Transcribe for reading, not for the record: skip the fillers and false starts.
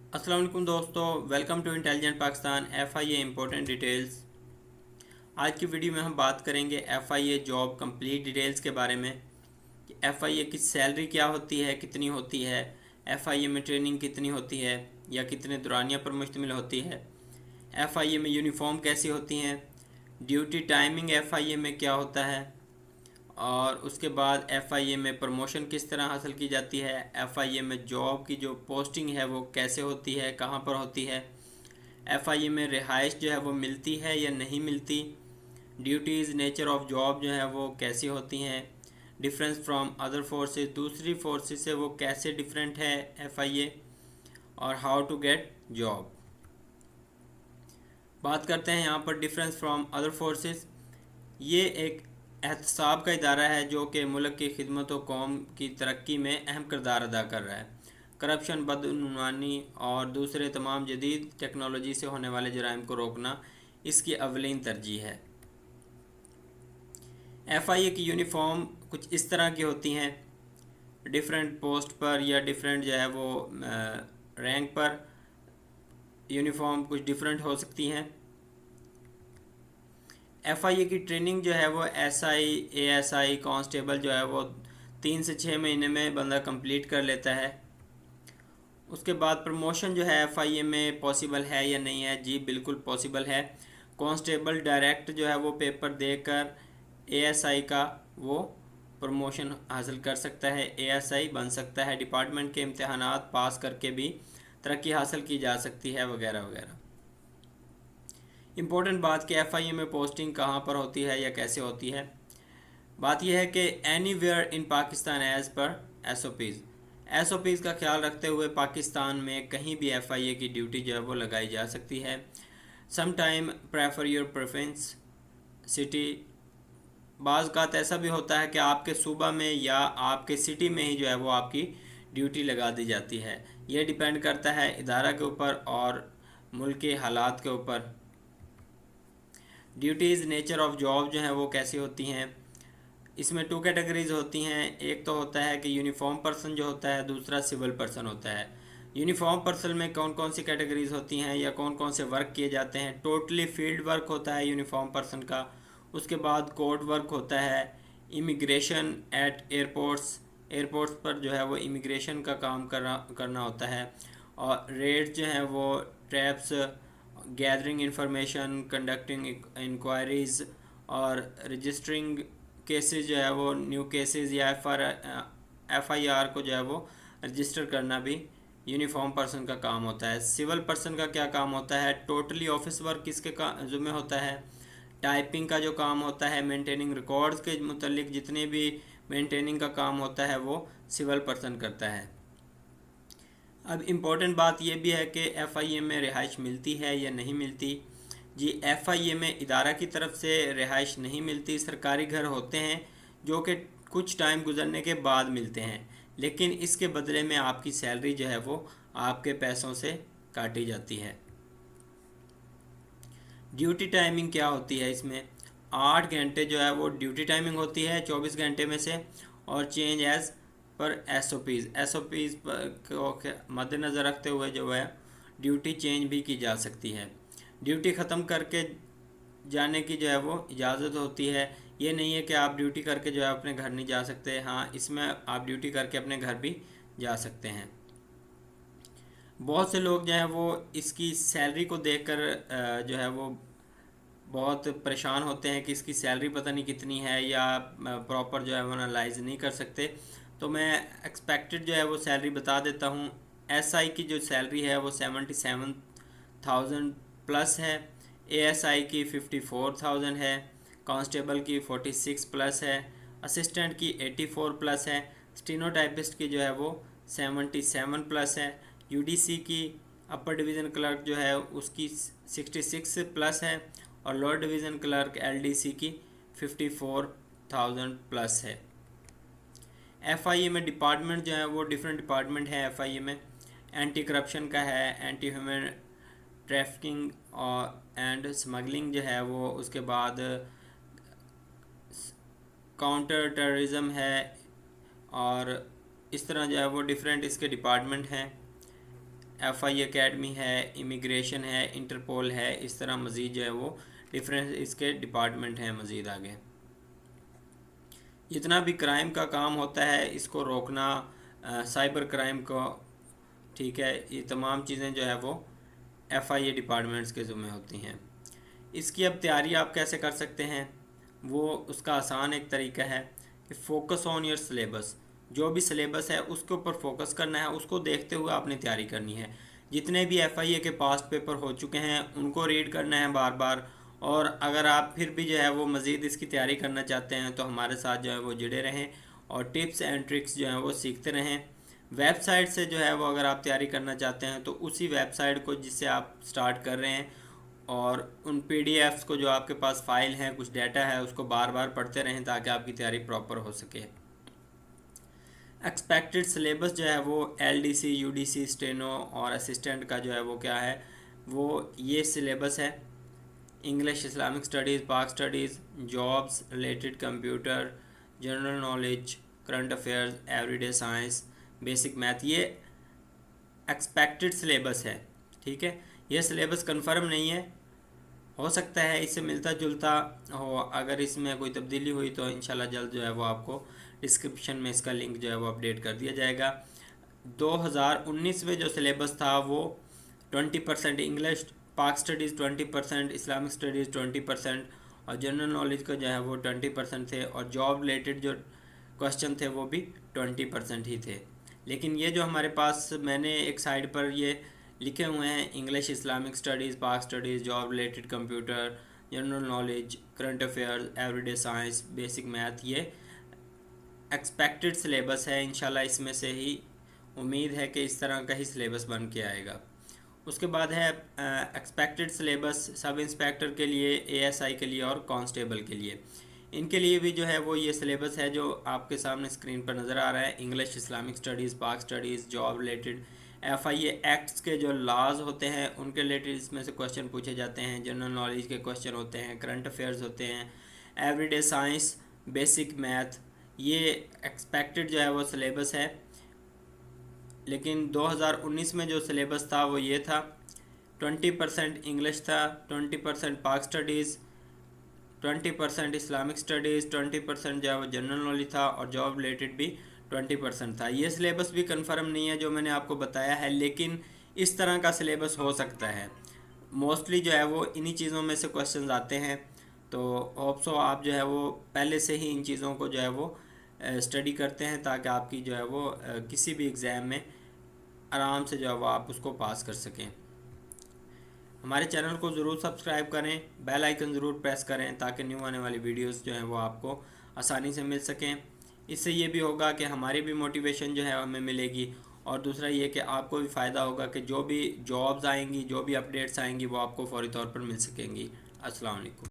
अस्सलाम वालेकुम दोस्तों, welcome to intelligent Pakistan. FIA important details. आज की वीडियो में हम बात करेंगे FIA जॉब कंप्लीट डिटेल्स के बारे में कि FIA की सैलरी क्या होती है, कितनी होती है, FIA में ट्रेनिंग कितनी होती है या कितने दुरानिया पर मुश्तमिल होती है, FIA में यूनिफॉर्म कैसी होती हैं, ड्यूटी टाइमिंग FIA में क्या होता है, और उसके बाद FIA में प्रमोशन किस तरह हासिल की जाती है, FIA में जॉब की जो पोस्टिंग है वो कैसे होती है, कहाँ पर होती है, FIA में रिहाइश जो है वो मिलती है या नहीं मिलती, ड्यूटीज़ नेचर ऑफ जॉब जो है वो कैसी होती हैं, डिफरेंस फ्रॉम अदर फोर्सेस दूसरी फोर्सेस से वो कैसे डिफरेंट है FIA, और हाउ टू गेट जॉब। बात करते हैं यहाँ पर डिफरेंस फ्रॉम अदर फोर्सेस। ये एक एहतसाब का इदारा है जो कि मुल्क की खिदमत व कौम की तरक्की में अहम किरदार अदा कर रहा है। करप्शन, बदनवानी और दूसरे तमाम जदीद टेक्नोलॉजी से होने वाले जराइम को रोकना इसकी अवलीन तरजीह है। FIA की यूनिफॉर्म कुछ इस तरह की होती हैं। डिफरेंट पोस्ट पर या डिफरेंट जो है वो रैंक पर यूनिफॉर्म कुछ डिफरेंट हो सकती हैं। FIA की ट्रेनिंग जो है वो SI, ASI, कांस्टेबल जो है वो 3 से 6 महीने में बंदा कंप्लीट कर लेता है। उसके बाद प्रमोशन जो है FIA में पॉसिबल है या नहीं है? जी बिल्कुल पॉसिबल है। कांस्टेबल डायरेक्ट जो है वो पेपर देकर ASI का वो प्रमोशन हासिल कर सकता है, ASI बन सकता है। डिपार्टमेंट के इम्तहानात पास करके भी तरक्की हासिल की जा सकती है, वगैरह वगैरह। इम्पोर्टेंट बात कि FIA में पोस्टिंग कहाँ पर होती है या कैसे होती है। बात यह है कि anywhere in Pakistan as per S O Ps का ख्याल रखते हुए पाकिस्तान में कहीं भी FIA की ड्यूटी जो है वो लगाई जा सकती है। Some time prefer your preference city. बाज़ ऐसा भी होता है कि आपके सूबा में या आपके सिटी में ही जो है वो आपकी ड्यूटी लगा दी जाती है। यह डिपेंड करता है इदारा के ऊपर और मुल्क के हालात के ऊपर। ड्यूटीज़ नेचर ऑफ जॉब जो है वो कैसी होती हैं। इसमें 2 कैटेगरीज होती हैं। एक तो होता है कि यूनिफॉर्म पर्सन जो होता है, दूसरा सिविल पर्सन होता है। यूनिफॉर्म पर्सन में कौन कौन सी कैटेगरीज होती हैं या कौन कौन से वर्क किए जाते हैं? टोटली फील्ड वर्क होता है यूनिफॉर्म पर्सन का। उसके बाद कोर्ट वर्क होता है। इमिग्रेशन एट एयरपोर्ट्स पर जो है वो इमिग्रेशन का काम करना होता है। और रेड जो है वो traps, gathering information, conducting inquiries और रजिस्टरिंग केसेस जो है वो न्यू केसेस या FIR को जो है वो रजिस्टर करना भी यूनिफॉर्म पर्सन का काम होता है। सिविल पर्सन का क्या काम होता है? टोटली ऑफिस वर्क किसके ज़िम्मे होता है? टाइपिंग का जो काम होता है, मेंटेनिंग रिकॉर्ड्स के मुतल्लिक जितने भी मेंटेनिंग का काम होता है वो सिविल पर्सन करता है। अब इम्पोर्टेंट बात यह भी है कि FIA में रिहाइश मिलती है या नहीं मिलती। जी FIA में इदारा की तरफ से रिहाइश नहीं मिलती। सरकारी घर होते हैं जो कि कुछ टाइम गुजरने के बाद मिलते हैं, लेकिन इसके बदले में आपकी सैलरी जो है वो आपके पैसों से काटी जाती है। ड्यूटी टाइमिंग क्या होती है? इसमें 8 घंटे जो है वो ड्यूटी टाइमिंग होती है 24 घंटे में से, और change as per S O Ps को मद्देनज़र रखते हुए जो है ड्यूटी चेंज भी की जा सकती है। ड्यूटी ख़त्म करके जाने की जो है वो इजाज़त होती है। ये नहीं है कि आप ड्यूटी करके जो है अपने घर नहीं जा सकते। हाँ, इसमें आप ड्यूटी करके अपने घर भी जा सकते हैं। बहुत से लोग जो हैं वो इसकी सैलरी को देखकर जो है वो बहुत परेशान होते हैं कि इसकी सैलरी पता नहीं कितनी है, या प्रॉपर जो है वो एनालाइज नहीं कर सकते। तो मैं एक्सपेक्टेड जो है वो सैलरी बता देता हूँ। SI की जो सैलरी है वो 77,000 प्लस है। ASI की 54,000 है। कांस्टेबल की 46 प्लस है। असिस्टेंट की 84 प्लस है। स्टीनोटाइपिस्ट की जो है वो 77 प्लस है। UDC की अपर डिवीज़न क्लर्क जो है उसकी 66 प्लस है। और लोअर डिवीज़न क्लर्क LDC की 54,000 प्लस है। FIA में डिपार्टमेंट जो है वो डिफरेंट डिपार्टमेंट है। FIA में एंटी करप्शन का है, एंटी ह्यूमन ट्रैफिकिंग और एंड स्मगलिंग जो है वो, उसके बाद काउंटर टेररिज्म है, और इस तरह जो है वो डिफरेंट इसके डिपार्टमेंट हैं। FI एकेडमी है, इमिग्रेशन है, इंटरपोल है, इस तरह मज़ीद जो है वो डिफरेंट इसके डिपार्टमेंट हैं मज़ीद आगे। जितना भी क्राइम का काम होता है इसको रोकना, साइबर क्राइम को, ठीक है, ये तमाम चीज़ें जो है वो FIA डिपार्टमेंट्स के ज़िम्मे होती हैं। इसकी अब तैयारी आप कैसे कर सकते हैं, वो उसका आसान एक तरीका है कि फ़ोकस ऑन योर सिलेबस। जो भी सिलेबस है उसके ऊपर फोकस करना है, उसको देखते हुए आपने तैयारी करनी है। जितने भी FIA के पास्ट पेपर हो चुके हैं उनको रीड करना है बार बार, और अगर आप फिर भी जो है वो मज़ीद इसकी तैयारी करना चाहते हैं तो हमारे साथ जो है वो जुड़े रहें और टिप्स एंड ट्रिक्स जो हैं वो सीखते रहें। वेबसाइट से जो है वो अगर आप तैयारी करना चाहते हैं तो उसी वेबसाइट को जिससे आप स्टार्ट कर रहे हैं, और उन PDFs को जो आपके पास फ़ाइल हैं, कुछ डाटा है, उसको बार बार पढ़ते रहें ताकि आपकी तैयारी प्रॉपर हो सके। एक्सपेक्टेड सिलेबस जो है वो LDC, UDC, स्टेनो और असिस्टेंट का जो है वो क्या है, वो ये सिलेबस है। इंग्लिश, इस्लामिक स्टडीज़, पाक studies, jobs related, computer, general knowledge, current affairs, everyday science, basic math, ये एक्सपेक्टेड सिलेबस है। ठीक है, ये सिलेबस कंफर्म नहीं है, हो सकता है इससे मिलता जुलता हो। अगर इसमें कोई तब्दीली हुई तो इंशाल्लाह जल्द जो है वो आपको डिस्क्रिप्शन में इसका लिंक जो है वो अपडेट कर दिया जाएगा। 2019 में जो सिलेबस था वो 20% इंग्लिश, पाक स्टडीज़ 20%, इस्लामिक स्टडीज़ 20% और जनरल नॉलेज का जो है वो 20% थे, और जॉब रिलेटेड जो क्वेश्चन थे वो भी 20% ही थे। लेकिन ये जो हमारे पास मैंने एक साइड पर ये लिखे हुए हैं, इंग्लिश, इस्लामिक स्टडीज़, पाक studies, job related, computer, general knowledge, current affairs, everyday science, basic math, ये एक्सपेक्टेड सिलेबस है। इंशाल्लाह इसमें से ही उम्मीद है कि इस तरह का ही सिलेबस बन के आएगा। उसके बाद है एक्सपेक्टेड सिलेबस सब इंस्पेक्टर के लिए, ASI के लिए और कांस्टेबल के लिए। इनके लिए भी जो है वो ये सिलेबस है जो आपके सामने स्क्रीन पर नज़र आ रहा है। इंग्लिश, इस्लामिक स्टडीज़, पाक studies, job related, FIA acts के जो लॉज होते हैं उनके रिलेटेड इसमें से क्वेश्चन पूछे जाते हैं, जनरल नॉलेज के क्वेश्चन होते हैं, करंट अफेयर्स होते हैं, एवरीडे साइंस, बेसिक मैथ, ये एक्सपेक्टेड जो है वो सिलेबस है। लेकिन 2019 में जो सिलेबस था वो ये था, 20% इंग्लिश था, 20% पाक स्टडीज़, 20% इस्लामिक स्टडीज़, 20% जो है वो जनरल नॉलेज था, और जॉब रिलेटेड भी 20% था। ये सिलेबस भी कंफर्म नहीं है जो मैंने आपको बताया है, लेकिन इस तरह का सिलेबस हो सकता है। मोस्टली जो है वो इन्हीं चीज़ों में से क्वेश्चंस आते हैं, तो होप सो आप जो है वो पहले से ही इन चीज़ों को जो है वो स्टडी करते हैं ताकि आपकी जो है वो किसी भी एग्ज़ाम में आराम से जो है वो आप उसको पास कर सकें। हमारे चैनल को ज़रूर सब्सक्राइब करें, बेल आइकन ज़रूर प्रेस करें ताकि न्यू आने वाली वीडियोस जो हैं वो आपको आसानी से मिल सकें। इससे ये भी होगा कि हमारी भी मोटिवेशन जो है हमें मिलेगी, और दूसरा ये कि आपको भी फ़ायदा होगा कि जो भी जॉब्स आएंगी, जो भी अपडेट्स आएंगी वो आपको फ़ौरी तौर पर मिल सकेंगी। अस्सलाम वालेकुम।